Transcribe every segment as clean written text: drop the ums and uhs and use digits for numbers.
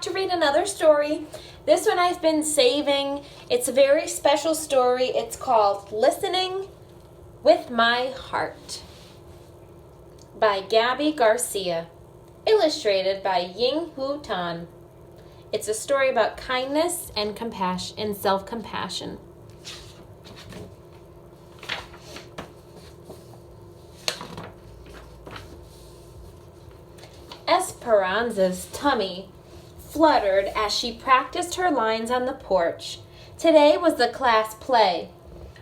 to read another story. This one I've been saving. It's a very special story. It's called Listening with My Heart by Gabby Garcia, illustrated by Ying Hu Tan. It's a story about kindness and compassion and self-compassion. Esperanza's tummy fluttered as she practiced her lines on the porch. Today was the class play.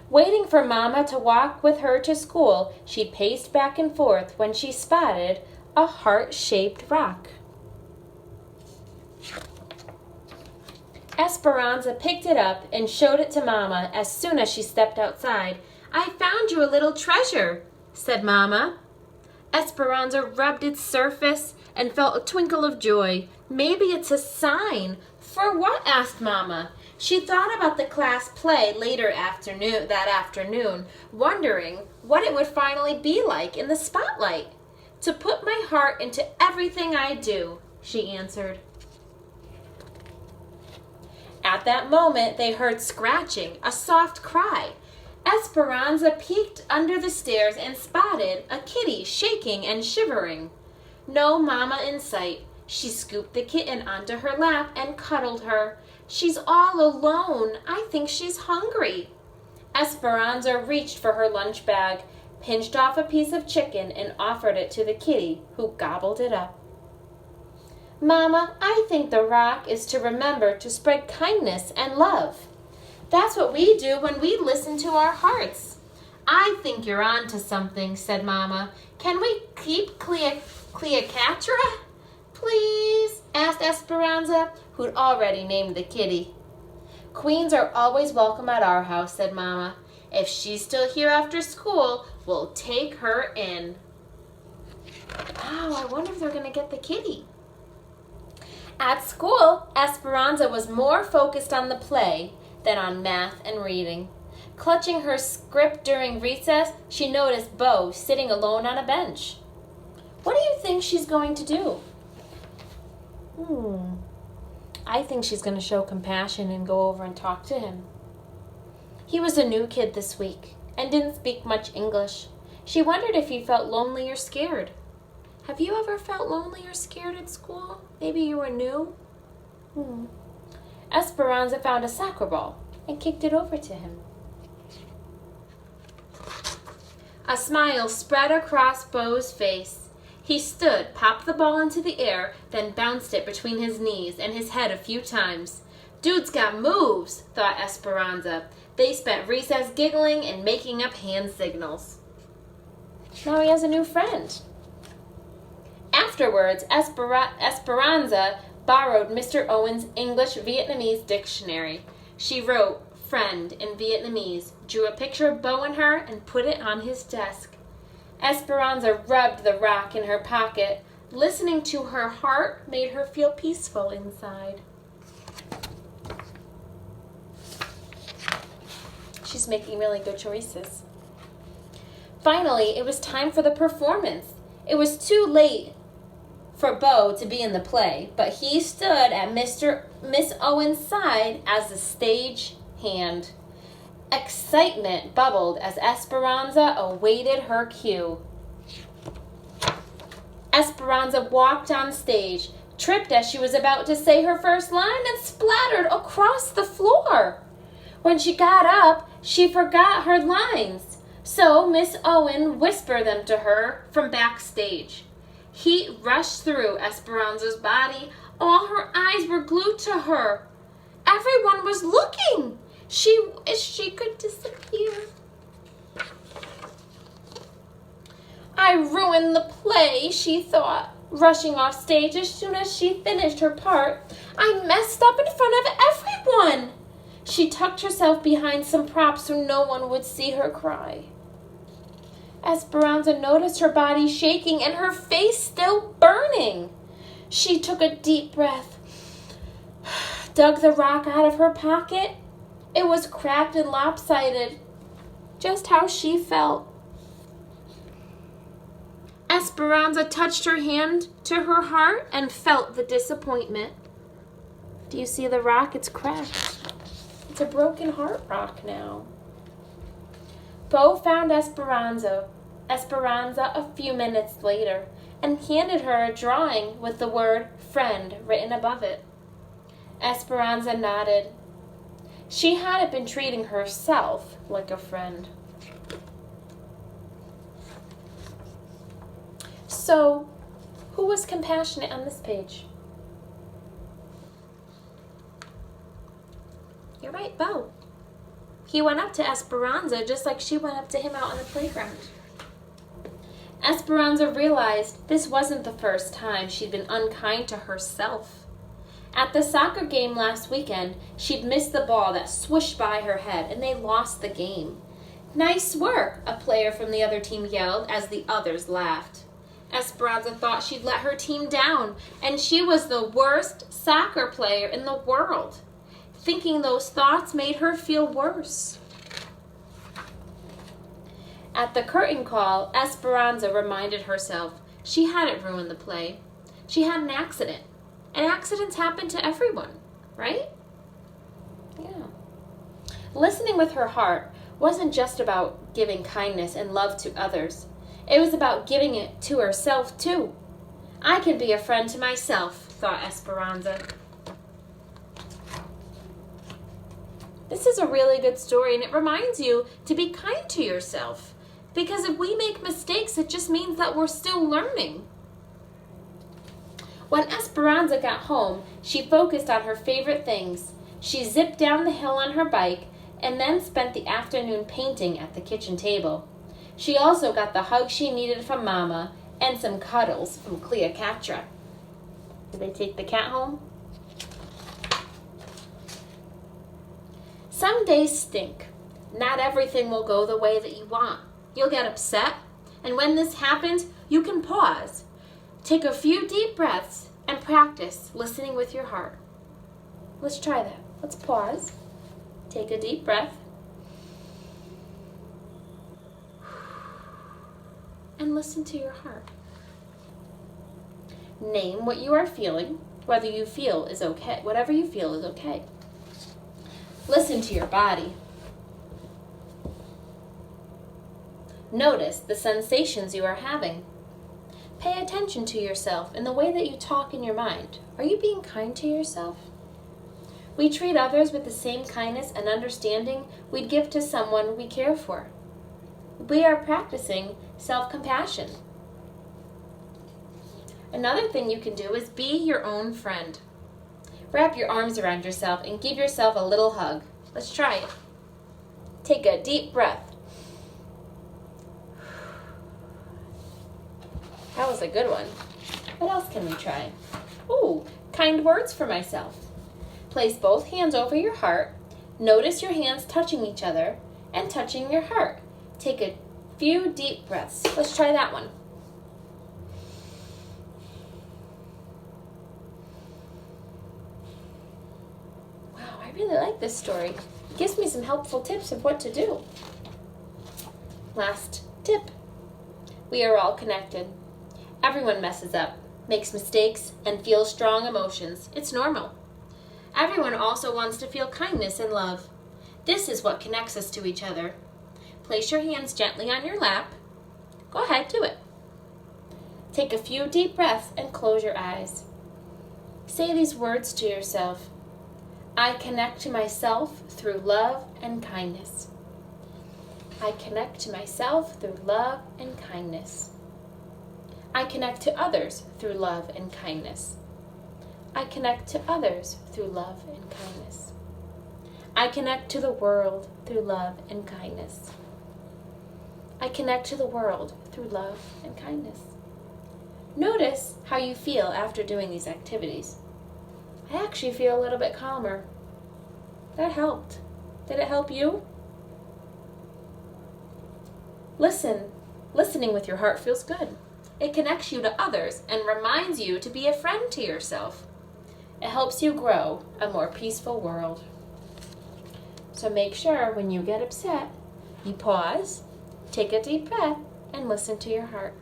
Waiting for Mama to walk with her to school, she paced back and forth when she spotted a heart-shaped rock. Esperanza picked it up and showed it to Mama as soon as she stepped outside. "I found you a little treasure," said Mama. Esperanza rubbed its surface and felt a twinkle of joy. "Maybe it's a sign." "For what?" asked Mama. She thought about the class play that afternoon, wondering what it would finally be like in the spotlight. "To put my heart into everything I do," she answered. At that moment, they heard scratching, a soft cry. Esperanza peeked under the stairs and spotted a kitty shaking and shivering. No Mama in sight. She scooped the kitten onto her lap and cuddled her. "She's all alone. I think she's hungry." Esperanza reached for her lunch bag, pinched off a piece of chicken, and offered it to the kitty, who gobbled it up. "Mama, I think the rock is to remember to spread kindness and love. That's what we do when we listen to our hearts." "I think you're on to something," said Mama. "Can we keep Cleopatra, please?" asked Esperanza, who'd already named the kitty. "Queens are always welcome at our house," said Mama. "If she's still here after school, we'll take her in." Wow, I wonder if they're going to get the kitty. At school, Esperanza was more focused on the play than on math and reading. Clutching her script during recess, she noticed Bo sitting alone on a bench. What do you think she's going to do? I think she's going to show compassion and go over and talk to him. He was a new kid this week and didn't speak much English. She wondered if he felt lonely or scared. Have you ever felt lonely or scared at school? Maybe you were new? Esperanza found a soccer ball and kicked it over to him. A smile spread across Bo's face. He stood, popped the ball into the air, then bounced it between his knees and his head a few times. "Dude's got moves," thought Esperanza. They spent recess giggling and making up hand signals. Now he has a new friend. Afterwards, Esperanza borrowed Mr. Owen's English-Vietnamese dictionary. She wrote "friend" in Vietnamese, drew a picture of Bo and her, and put it on his desk. Esperanza rubbed the rock in her pocket. Listening to her heart made her feel peaceful inside. She's making really good choices. Finally, it was time for the performance. It was too late for Bo to be in the play, but he stood at Miss Owen's side as the stage hand. Excitement bubbled as Esperanza awaited her cue. Esperanza walked on stage, tripped as she was about to say her first line, and splattered across the floor. When she got up, she forgot her lines, so Miss Owen whispered them to her from backstage. Heat rushed through Esperanza's body. All her eyes were glued to her. Everyone was looking. She wished she could disappear. "I ruined the play," she thought, rushing off stage as soon as she finished her part. "I messed up in front of everyone." She tucked herself behind some props so no one would see her cry. Esperanza noticed her body shaking and her face still burning. She took a deep breath, dug the rock out of her pocket. It was cracked and lopsided, just how she felt. Esperanza touched her hand to her heart and felt the disappointment. Do you see the rock? It's cracked. It's a broken heart rock now. Bo found Esperanza a few minutes later and handed her a drawing with the word friend written above it. Esperanza nodded. She hadn't been treating herself like a friend. So, who was compassionate on this page? You're right, Bo. He went up to Esperanza just like she went up to him out on the playground. Esperanza realized this wasn't the first time she'd been unkind to herself. At the soccer game last weekend, she'd missed the ball that swished by her head, and they lost the game. Nice work, a player from the other team yelled as the others laughed. Esperanza thought she'd let her team down, and she was the worst soccer player in the world. Thinking those thoughts made her feel worse. At the curtain call, Esperanza reminded herself she hadn't ruined the play. She had an accident. And accidents happen to everyone, right? Yeah. Listening with her heart wasn't just about giving kindness and love to others. It was about giving it to herself, too. I can be a friend to myself, thought Esperanza. This is a really good story, and it reminds you to be kind to yourself. Because if we make mistakes, it just means that we're still learning. When Esperanza got home, she focused on her favorite things. She zipped down the hill on her bike and then spent the afternoon painting at the kitchen table. She also got the hug she needed from Mama and some cuddles from Cleopatra. Did they take the cat home? Some days stink. Not everything will go the way that you want. You'll get upset, and when this happens, you can pause. Take a few deep breaths and practice listening with your heart. Let's try that. Let's pause. Take a deep breath. And listen to your heart. Name what you are feeling, whether you feel is okay. Whatever you feel is okay. Listen to your body. Notice the sensations you are having. Pay attention to yourself and the way that you talk in your mind. Are you being kind to yourself? We treat others with the same kindness and understanding we'd give to someone we care for. We are practicing self-compassion. Another thing you can do is be your own friend. Wrap your arms around yourself and give yourself a little hug. Let's try it. Take a deep breath. That was a good one. What else can we try? Ooh, kind words for myself. Place both hands over your heart. Notice your hands touching each other and touching your heart. Take a few deep breaths. Let's try that one. Wow, I really like this story. It gives me some helpful tips of what to do. Last tip. We are all connected. Everyone messes up, makes mistakes, and feels strong emotions. It's normal. Everyone also wants to feel kindness and love. This is what connects us to each other. Place your hands gently on your lap. Go ahead, do it. Take a few deep breaths and close your eyes. Say these words to yourself. I connect to myself through love and kindness. I connect to myself through love and kindness. I connect to others through love and kindness. I connect to others through love and kindness. I connect to the world through love and kindness. I connect to the world through love and kindness. Notice how you feel after doing these activities. I actually feel a little bit calmer. That helped. Did it help you? Listening with your heart feels good. It connects you to others and reminds you to be a friend to yourself. It helps you grow a more peaceful world. So make sure when you get upset, you pause, take a deep breath, and listen to your heart.